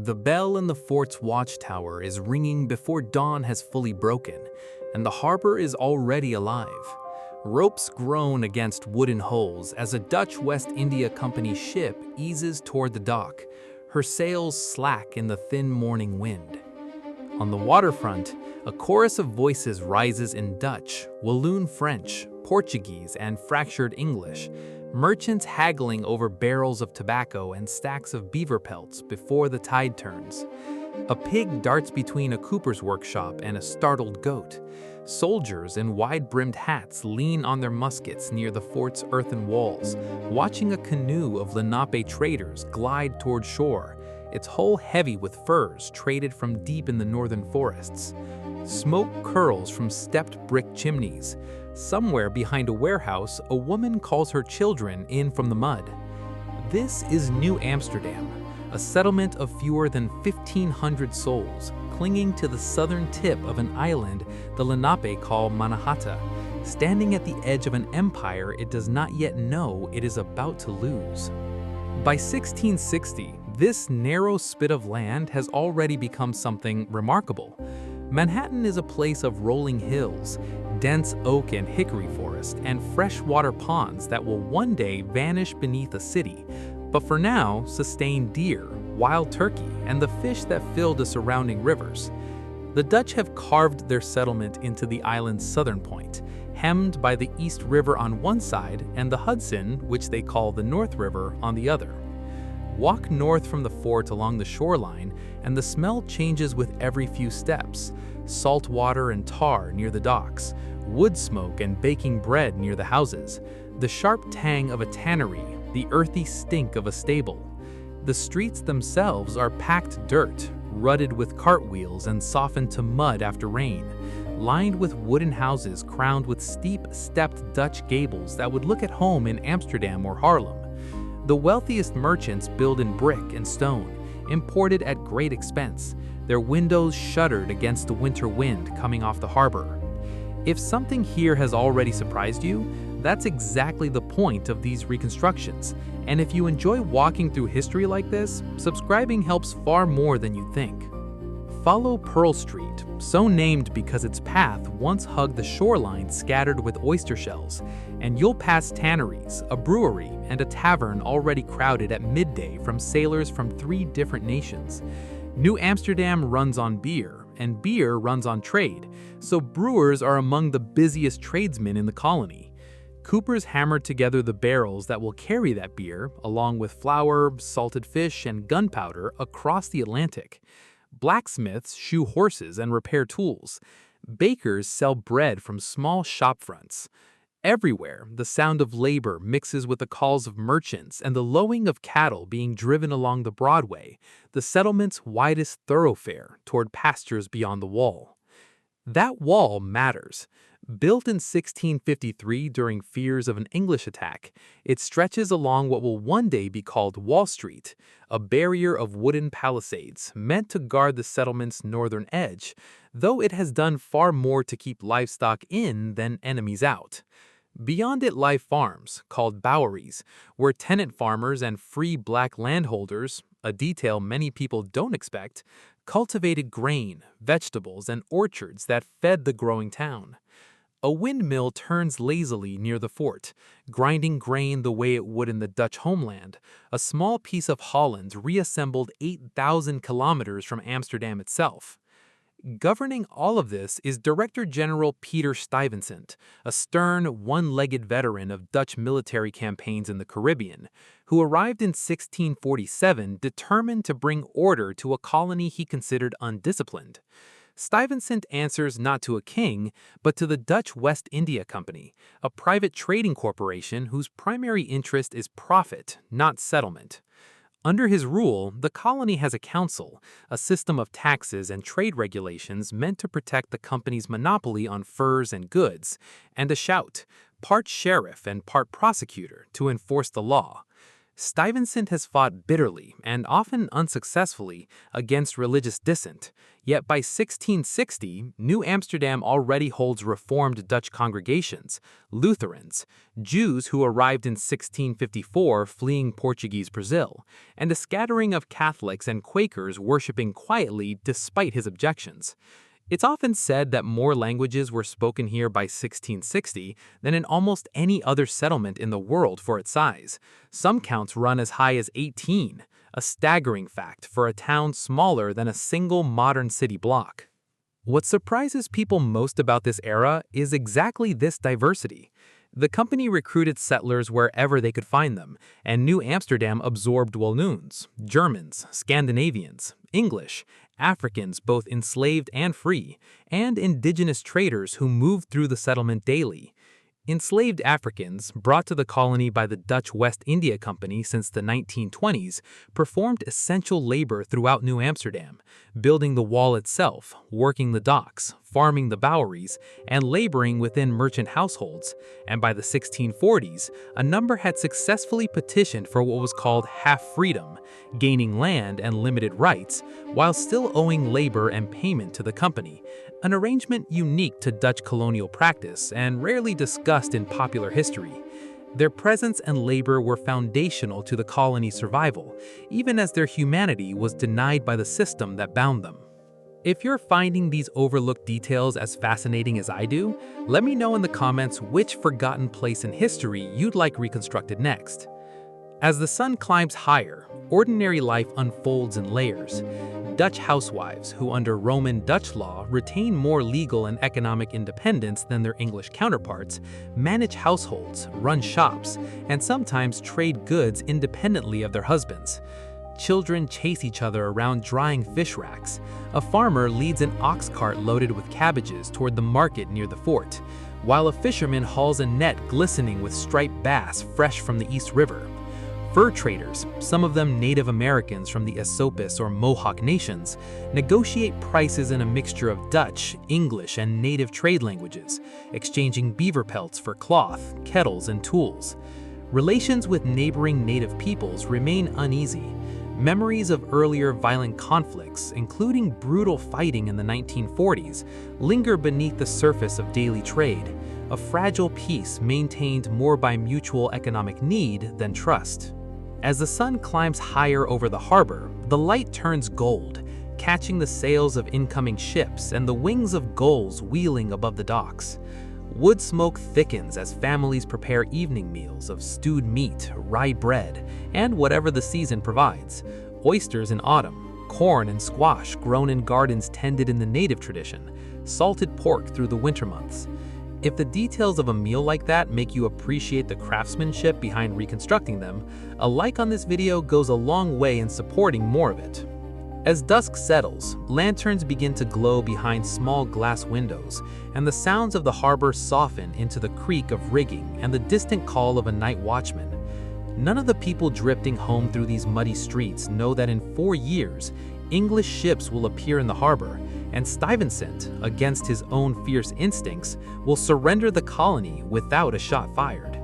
The bell in the fort's watchtower is ringing before dawn has fully broken, and the harbor is already alive. Ropes groan against wooden hulls as a Dutch West India Company ship eases toward the dock, her sails slack in the thin morning wind. On the waterfront, a chorus of voices rises in Dutch, Walloon French, Portuguese, and fractured English, merchants haggling over barrels of tobacco and stacks of beaver pelts before the tide turns. A pig darts between a cooper's workshop and a startled goat. Soldiers in wide-brimmed hats lean on their muskets near the fort's earthen walls, watching a canoe of Lenape traders glide toward shore, its hull heavy with furs traded from deep in the northern forests. Smoke curls from stepped brick chimneys. Somewhere behind a warehouse, a woman calls her children in from the mud. This is New Amsterdam, a settlement of fewer than 1,500 souls, clinging to the southern tip of an island the Lenape call Manhattan, standing at the edge of an empire it does not yet know it is about to lose. By 1660, this narrow spit of land has already become something remarkable. Manhattan is a place of rolling hills, dense oak and hickory forest, and freshwater ponds that will one day vanish beneath a city, but for now sustain deer, wild turkey, and the fish that fill the surrounding rivers. The Dutch have carved their settlement into the island's southern point, hemmed by the East River on one side and the Hudson, which they call the North River, on the other. Walk north from the fort along the shoreline, and the smell changes with every few steps. Salt water and tar near the docks, wood smoke and baking bread near the houses, the sharp tang of a tannery, the earthy stink of a stable. The streets themselves are packed dirt, rutted with cartwheels and softened to mud after rain, lined with wooden houses crowned with steep, stepped Dutch gables that would look at home in Amsterdam or Haarlem. The wealthiest merchants build in brick and stone, imported at great expense, their windows shuttered against the winter wind coming off the harbor. If something here has already surprised you, that's exactly the point of these reconstructions. And if you enjoy walking through history like this, subscribing helps far more than you think. Follow Pearl Street, so named because its path once hugged the shoreline scattered with oyster shells, and you'll pass tanneries, a brewery, and a tavern already crowded at midday from sailors from 3 different nations. New Amsterdam runs on beer, and beer runs on trade, so brewers are among the busiest tradesmen in the colony. Coopers hammer together the barrels that will carry that beer, along with flour, salted fish, and gunpowder, across the Atlantic. Blacksmiths shoe horses and repair tools. Bakers sell bread from small shop fronts. Everywhere, the sound of labor mixes with the calls of merchants and the lowing of cattle being driven along the Broadway, the settlement's widest thoroughfare toward pastures beyond the wall. That wall matters. Built in 1653 during fears of an English attack, it stretches along what will one day be called Wall Street, a barrier of wooden palisades meant to guard the settlement's northern edge, though it has done far more to keep livestock in than enemies out. Beyond it lie farms, called boweries, where tenant farmers and free black landholders, a detail many people don't expect, cultivated grain, vegetables, and orchards that fed the growing town. A windmill turns lazily near the fort, grinding grain the way it would in the Dutch homeland, a small piece of Holland reassembled 8,000 kilometers from Amsterdam itself. Governing all of this is Director General Peter Stuyvesant, a stern, one-legged veteran of Dutch military campaigns in the Caribbean, who arrived in 1647 determined to bring order to a colony he considered undisciplined. Stuyvesant answers not to a king, but to the Dutch West India Company, a private trading corporation whose primary interest is profit, not settlement. Under his rule, the colony has a council, a system of taxes and trade regulations meant to protect the company's monopoly on furs and goods, and a shout, part sheriff and part prosecutor, to enforce the law. Stuyvesant has fought bitterly and often unsuccessfully against religious dissent, yet by 1660, New Amsterdam already holds Reformed Dutch congregations, Lutherans, Jews who arrived in 1654 fleeing Portuguese Brazil, and a scattering of Catholics and Quakers worshiping quietly despite his objections. It's often said that more languages were spoken here by 1660 than in almost any other settlement in the world for its size. Some counts run as high as 18, a staggering fact for a town smaller than a single modern city block. What surprises people most about this era is exactly this diversity. The company recruited settlers wherever they could find them, and New Amsterdam absorbed Walloons, Germans, Scandinavians, English, Africans both enslaved and free, and indigenous traders who moved through the settlement daily. Enslaved Africans, brought to the colony by the Dutch West India Company since the 1920s, performed essential labor throughout New Amsterdam, building the wall itself, working the docks, farming the Boweries, and laboring within merchant households. And by the 1640s, a number had successfully petitioned for what was called half-freedom, gaining land and limited rights, while still owing labor and payment to the company, an arrangement unique to Dutch colonial practice and rarely discussed in popular history. Their presence and labor were foundational to the colony's survival, even as their humanity was denied by the system that bound them. If you're finding these overlooked details as fascinating as I do, let me know in the comments which forgotten place in history you'd like reconstructed next. As the sun climbs higher, ordinary life unfolds in layers. Dutch housewives, who under Roman Dutch law retain more legal and economic independence than their English counterparts, manage households, run shops, and sometimes trade goods independently of their husbands. Children chase each other around drying fish racks. A farmer leads an ox cart loaded with cabbages toward the market near the fort, while a fisherman hauls a net glistening with striped bass fresh from the East River. Fur traders, some of them Native Americans from the Esopus or Mohawk nations, negotiate prices in a mixture of Dutch, English, and native trade languages, exchanging beaver pelts for cloth, kettles, and tools. Relations with neighboring native peoples remain uneasy. Memories of earlier violent conflicts, including brutal fighting in the 1940s, linger beneath the surface of daily trade, a fragile peace maintained more by mutual economic need than trust. As the sun climbs higher over the harbor, the light turns gold, catching the sails of incoming ships and the wings of gulls wheeling above the docks. Wood smoke thickens as families prepare evening meals of stewed meat, rye bread, and whatever the season provides. Oysters in autumn, corn and squash grown in gardens tended in the native tradition, salted pork through the winter months. If the details of a meal like that make you appreciate the craftsmanship behind reconstructing them, a like on this video goes a long way in supporting more of it. As dusk settles, lanterns begin to glow behind small glass windows, and the sounds of the harbor soften into the creak of rigging and the distant call of a night watchman. None of the people drifting home through these muddy streets know that in 4 years, English ships will appear in the harbor, and Stuyvesant, against his own fierce instincts, will surrender the colony without a shot fired.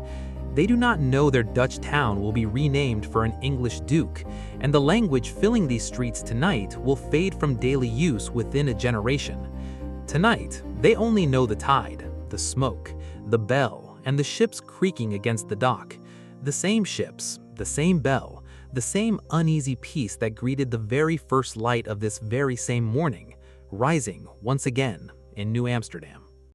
They do not know their Dutch town will be renamed for an English duke, and the language filling these streets tonight will fade from daily use within a generation. Tonight, they only know the tide, the smoke, the bell, and the ships creaking against the dock. The same ships, the same bell, the same uneasy peace that greeted the very first light of this very same morning, rising once again in New Amsterdam.